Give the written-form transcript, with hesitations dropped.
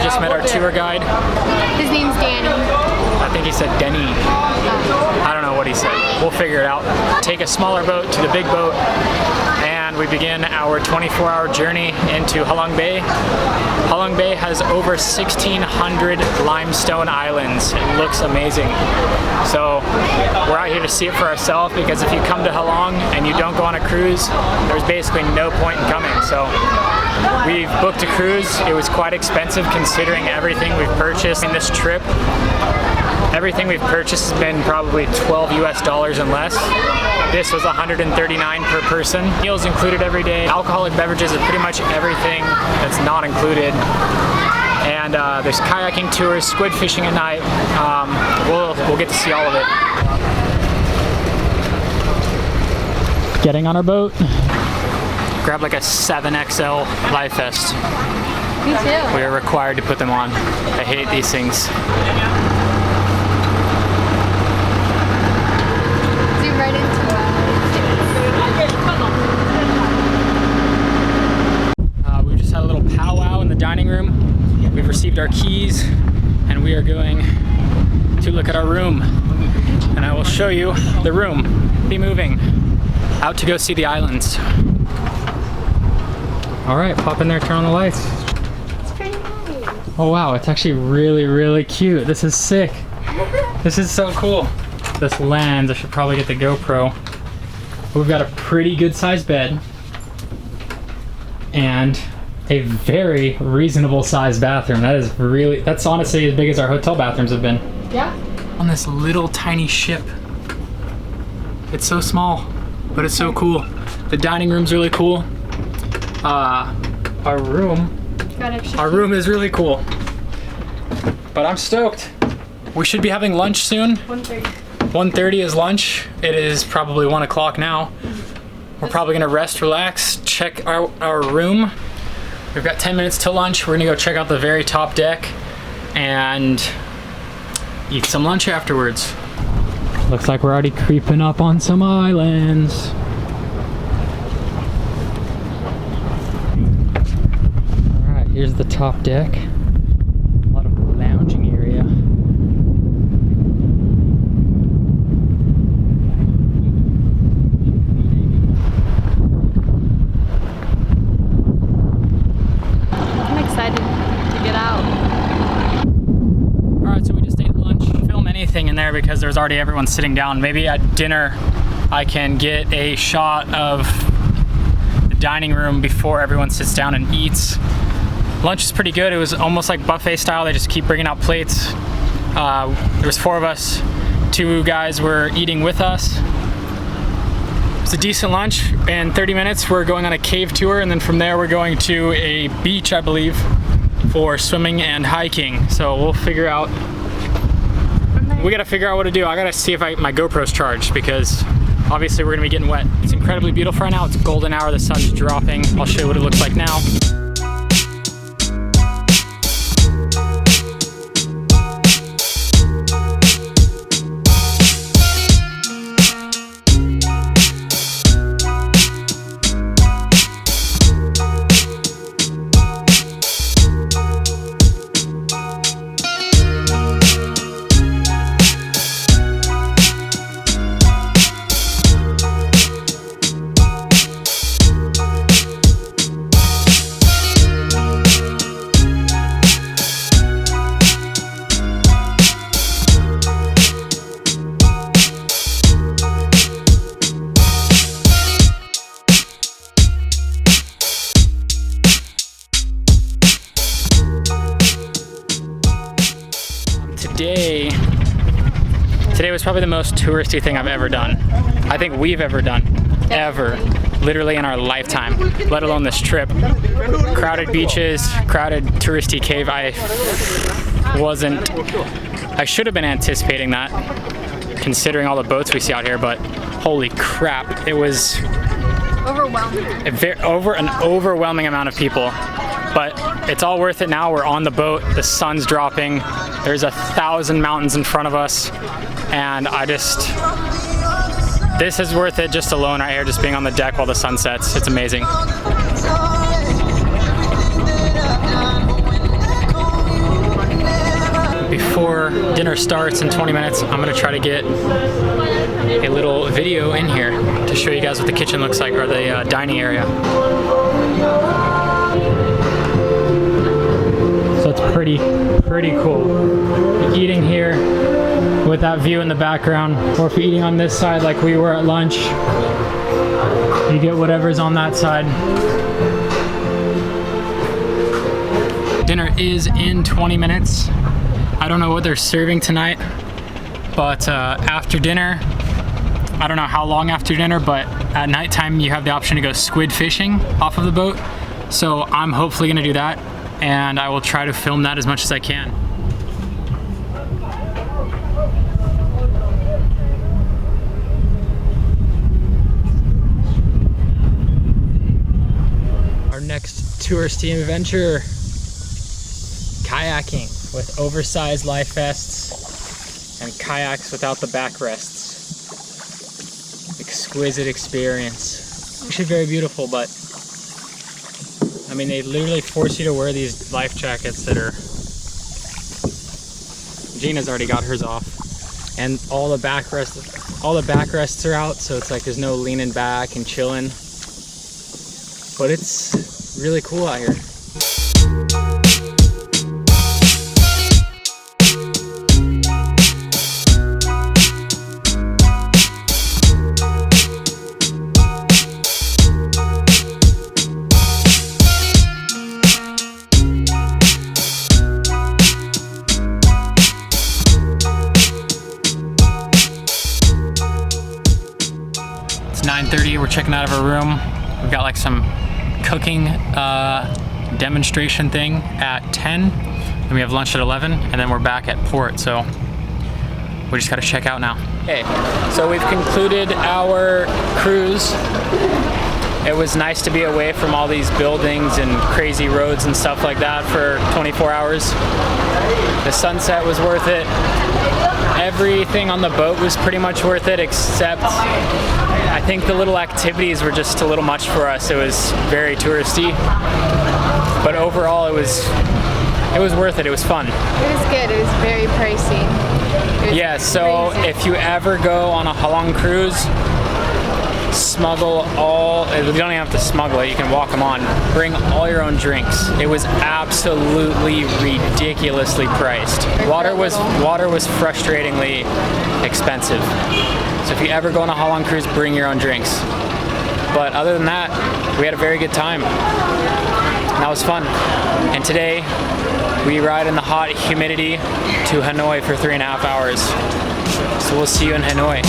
just met our tour guide. His name's Danny. I think he said Denny. I don't know what he said. We'll figure it out. Take a smaller boat to the big boat, and we begin our 24-hour journey into Halong Bay. Halong Bay has over 1,600 limestone islands. It looks amazing. So we're out here to see it for ourselves, because if you come to Halong and you don't go on a cruise, there's basically no point in coming. So we've booked a cruise. It was quite expensive considering everything we've purchased in this trip. Everything we've purchased has been probably $12 US and less. This was $139 per person. Meals included every day. Alcoholic beverages is pretty much everything that's not included. And there's kayaking tours, squid fishing at night. We'll get to see all of it. Getting on our boat. Grab like a 7XL life vest. Me too. We are required to put them on. I hate these things. Zoom right into We just had a little powwow in the dining room. We've received our keys, and we are going to look at our room. And I will show you the room. Be moving out to go see the islands. All right, pop in there, turn on the lights. It's pretty nice. Oh wow, it's actually really, really cute. This is sick. This is so cool. This lens, I should probably get the GoPro. We've got a pretty good sized bed and a very reasonable sized bathroom. That's honestly as big as our hotel bathrooms have been. Yeah. On this little tiny ship. It's so small, but it's so cool. The dining room's really cool. Our room is really cool. But I'm stoked. We should be having lunch soon. 1:30. 1:30 is lunch. It is probably 1 o'clock now. We're probably gonna rest, relax, check our room. We've got 10 minutes till lunch. We're gonna go check out the very top deck and eat some lunch afterwards. Looks like we're already creeping up on some islands. Here's the top deck. A lot of lounging area. I'm excited to get out. Alright, so we just ate lunch. Film anything in there because there's already everyone sitting down. Maybe at dinner I can get a shot of the dining room before everyone sits down and eats. Lunch is pretty good. It was almost like buffet style. They just keep bringing out plates. There was 4 of us. 2 guys were eating with us. It was a decent lunch. In 30 minutes, we're going on a cave tour, and then from there, we're going to a beach, I believe, for swimming and hiking. So we'll figure out. We gotta figure out what to do. I gotta see if my GoPro's charged, because obviously we're gonna be getting wet. It's incredibly beautiful right now. It's golden hour. The sun's dropping. I'll show you what it looks like now. Today was probably the most touristy thing I've ever done. I think we've ever done. Ever. Literally in our lifetime, let alone this trip. Crowded beaches, crowded touristy cave. I should have been anticipating that, considering all the boats we see out here, but holy crap, it was overwhelming. An overwhelming amount of people. But it's all worth it now. We're on the boat, the sun's dropping, there's 1,000 mountains in front of us, and this is worth it just alone right here, just being on the deck while the sun sets. It's amazing. before dinner starts in 20 minutes, I'm gonna try to get a little video in here to show you guys what the kitchen looks like, or the dining area. So it's pretty cool. Eating here with that view in the background, or if you're eating on this side like we were at lunch, you get whatever's on that side. Dinner is in 20 minutes. I don't know what they're serving tonight, but after dinner, I don't know how long after dinner, but at nighttime you have the option to go squid fishing off of the boat. So I'm hopefully gonna do that, and I will try to film that as much as I can. Our next touristy adventure, kayaking with oversized life vests and kayaks without the backrests. Exquisite experience. Actually very beautiful, but I mean, they literally force you to wear these life jackets that are... Gina's already got hers off. And all the backrests are out, so it's like there's no leaning back and chilling. But it's really cool out here. It's 9:30, we're checking out of our room. We've got like some cooking demonstration thing at 10, and we have lunch at 11, and then we're back at port, so we just gotta check out now. Okay, so we've concluded our cruise. It was nice to be away from all these buildings and crazy roads and stuff like that for 24 hours. The sunset was worth it. Everything on the boat was pretty much worth it, except I think the little activities were just a little much for us. It was very touristy, but overall it was worth it. It was fun. It was good. It was very pricey. Yeah, so crazy. if you ever go on a Halong cruise, smuggle all, you don't even have to smuggle it, you can walk them on. Bring all your own drinks. It was absolutely ridiculously priced. Water was frustratingly expensive. So if you ever go on a Halong cruise, bring your own drinks. But other than that, we had a very good time. That was fun. And today, we ride in the hot humidity to Hanoi for 3.5 hours. So we'll see you in Hanoi.